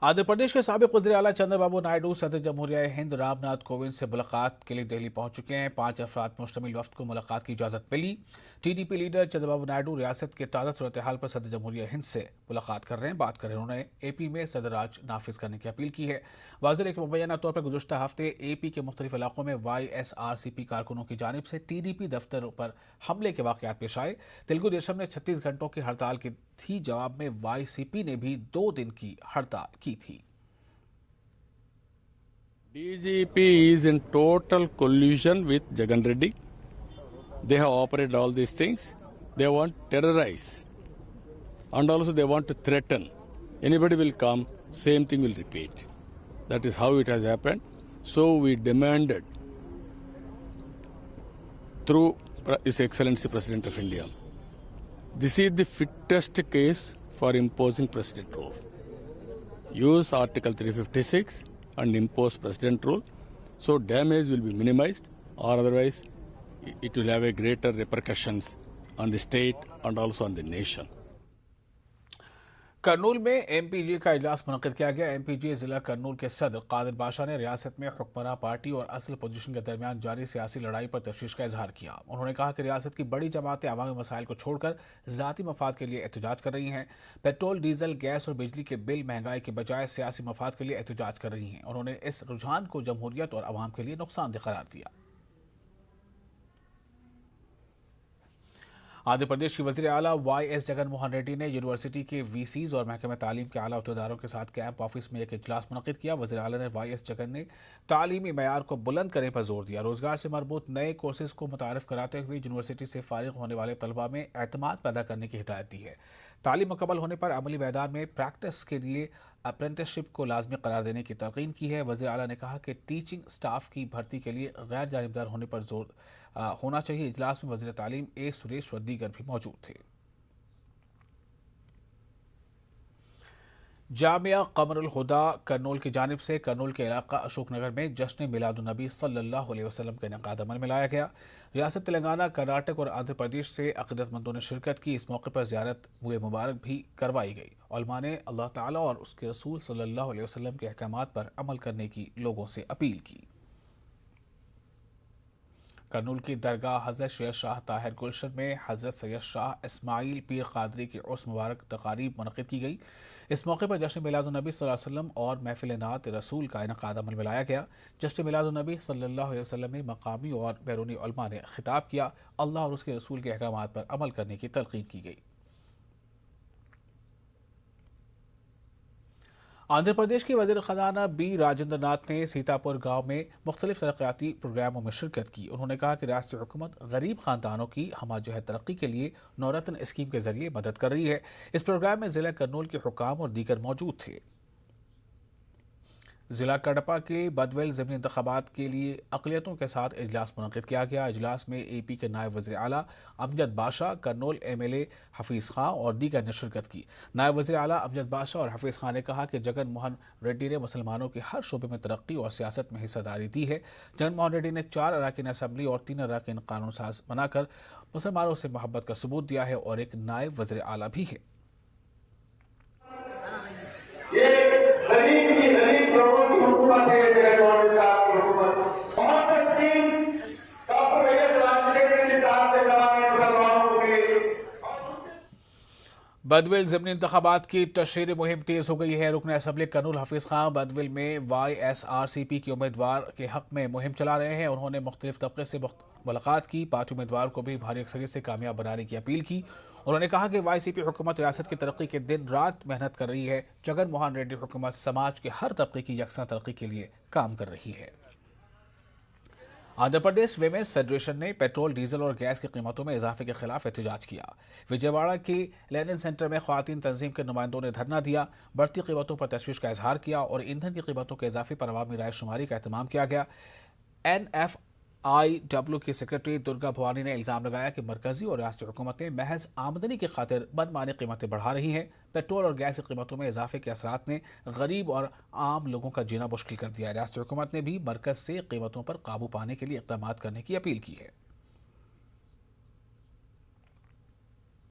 आंध्र प्रदेश के साबिक वज़ीर आला चंद्रबाबू नायडू सदर जमहूरिया हिंद रामनाथ कोविंद से मुलाकात के लिए दिल्ली पहुंच चुके हैं। 5 अफराद मुश्तमिल वफ्द को मुलाकात की इजाज़त मिली। टीडीपी लीडर चंद्रबाबू नायडू रियासत के ताज़ा सूरत हाल पर सदर जमहूरिया हिंद से मुलाकात कर रहे हैं। बात कर रहे हैं, उन्होंने एपी में सदर राज नाफिज करने की अपील की है। वाज़ेह है कि मुबैना तौर पर गुज़श्ता हफ्ते एपी के मुख्तलिफ इलाकों में YSRCP कारकुनों की जानिब से टीडीपी दफ्तर पर हमले के वाक़यात पेश आए। तेलुगु देशम ने 36 घंटों की हड़ताल की थी। जवाब में YCP ने भी 2 दिन की हड़ताल की थी। DGP is in total collusion with Jagan Reddy. They have operated all these things. They want to terrorize. And also they want to threaten. Anybody will come, same thing will repeat. That is how it has happened. So we demanded through His Excellency President of India. This is the fittest case for imposing president rule. Use Article 356 and impose president rule, so damage will be minimized, or otherwise it will have a greater repercussions on the state and also on the nation. Kurnool में MPG का इजलास मुनक़िद किया गया। MPG ज़िला करनूल के सदर कादिर बाशा ने रियासत में हुक्मरान पार्टी और असल पोजीशन के दरमियान जारी सियासी लड़ाई पर तशवीश का इजहार किया। उन्होंने कहा कि रियासत की बड़ी जमातें अवामी मसाइल को छोड़कर ज़ाती मफाद के लिए एहतजाज कर रही हैं। पेट्रोल, डीजल, गैस और बिजली के बिल महंगाई के बजाय सियासी मफाद के लिए एहतजाज कर रही हैं। उन्होंने इस रुझान को जमहूरियत और अवाम के लिए नुकसानदेह करार दिया। आंध्र प्रदेश की वज़ीर आला YS जगन मोहन रेड्डी ने यूनिवर्सिटी के VCs और महकमे तालीम के आला अहदेदारों के साथ कैंप ऑफिस में एक इजलास मुनक़िद किया। वज़ीर आला ने YS जगन ने तालीमी मयार को बुलंद करने पर जोर दिया। रोज़गार से मरबूत नए कोर्सेज को मुतारफ़ कराते हुए यूनिवर्सिटी से फारिग होने वाले तलबा में एतमाद पैदा करने की हिदायत दी है। तालीम मुकम्मल होने पर अमली मैदान में प्रैक्टिस के लिए अप्रेंटिसशिप को लाजमी करार देने की तलक़ीन की है। वज़ीर आला ने कहा कि टीचिंग स्टाफ की भर्ती के लिए गैर जानिबदार होने पर जोर होना चाहिए। इजलास में वज़ीर तालीम A सुरेश व दीगर भी मौजूद थे। जामिया क़मरुल हुदा करनूल की जानिब से करनूल के इलाका अशोकनगर में जश्न मिलादुन्नबी सल्लल्लाहु अलैहि वसल्लम का इनेकाद अमल में लाया गया। रियासत तेलंगाना, कर्नाटक और आंध्र प्रदेश से अक़ीदतमंदों ने शिरकत की। इस मौके पर ज़ियारत हुए मुबारक भी करवाई गई। उलमा ने अल्लाह ताला और उसके रसूल सल्लल्लाहु अलैहि वसल्लम के अहकामात पर अमल करने की लोगों से अपील की। करनूल की दरगाह हज़रत सैयद शाह ताहिर गुलशन में हज़रत सैयद शाह इस्माइल पीर क़ादरी की उर्स मुबारक तक़ारीब मुनक़िद की गई। इस मौके पर जश्न मिलादुन्नबी सल्लल्लाहु अलैहि वसल्लम और महफ़िल नात रसूल का इनेकाद अमल में लाया गया। जश्न मिलादुन्नबी सल्लल्लाहु अलैहि वसल्लम में मकामी और बैरूनी उलमा ने खिताब किया। अल्लाह और उसके रसूल के अहकामात पर अमल करने की तलक़ीन की गई। आंध्र प्रदेश के वज़ीर ख़ज़ाना B राजेंद्र नाथ ने सीतापुर गांव में मुख्तलिफ तरक्याती प्रोग्रामों में शिरकत की। उन्होंने कहा कि रियासती हुकूमत गरीब ख़ानदानों की हमाजहत तरक्की के लिए नौरत्न स्कीम के जरिए मदद कर रही है। इस प्रोग्राम में ज़िला करनूल के हुक्काम और दीगर मौजूद थे। ज़िला कडपा के बदवेल ज़मीनी इंतख़ाबात के लिए अक़लियतों के साथ इजलास मुनक़िद किया गया। इजलास में AP के नायब वज़ीर आला अमजद बादशाह, करनूल MLA हफ़ीज़ खां और दीगर ने शिरकत की। नायब वज़ीर आला अमजद बादशाह और हफ़ीज़ खां ने कहा कि जगन मोहन रेड्डी ने मुसलमानों के हर शोबे में तरक्की और सियासत में हिस्सेदारी दी है। जगन मोहन रेड्डी ने 4 अरकान असम्बली और 3 अरकान कानून साज बनाकर मुसलमानों से मोहब्बत का सबूत दिया है और एक नायब वज़ीर आला भी है। बदवेल ज़मीनी इंतख़ाबात की तशहीर मुहिम तेज़ हो गई है। रुकन असम्बली करनूल हफ़ीज़ खां बदवेल में YSRCP के उम्मीदवार के हक़ में मुहिम चला रहे हैं। उन्होंने मुख्तलिफ तबक़े से मुलाकात की। पार्टी उम्मीदवार को भी भारी अक्सरियत से कामयाब बनाने की अपील की। उन्होंने कहा कि YCP हुकूमत रियासत की तरक्की के दिन रात मेहनत कर रही है। जगन मोहन रेड्डी हुकूमत समाज के हर तबक़े की यकसा तरक्की के लिए काम कर रही है। आंध्र प्रदेश विमेंस फेडरेशन ने पेट्रोल, डीजल और गैस की कीमतों में इजाफे के खिलाफ एहतजाज किया। विजयवाड़ा के लेनिन सेंटर में ख़वातीन तंजीम के नुमाइंदों ने धरना दिया, बढ़ती कीमतों पर तशवीश का इजहार किया और ईंधन की कीमतों के इजाफे पर अवामी राय शुमारी का एहतमाम किया गया। NFIW की सेक्रेटरी दुर्गा भवानी ने इल्ज़ाम लगाया कि मरकजी और रियासती हुकूमतें महज आमदनी की खातिर मनमानी कीमतें बढ़ा रही हैं। पेट्रोल और गैस की कीमतों में इजाफे के असरात ने गरीब और आम लोगों का जीना मुश्किल कर दिया है। रियासती हुकूमत ने भी मरकज से कीमतों पर काबू पाने के लिए इक़दाम करने की अपील की है।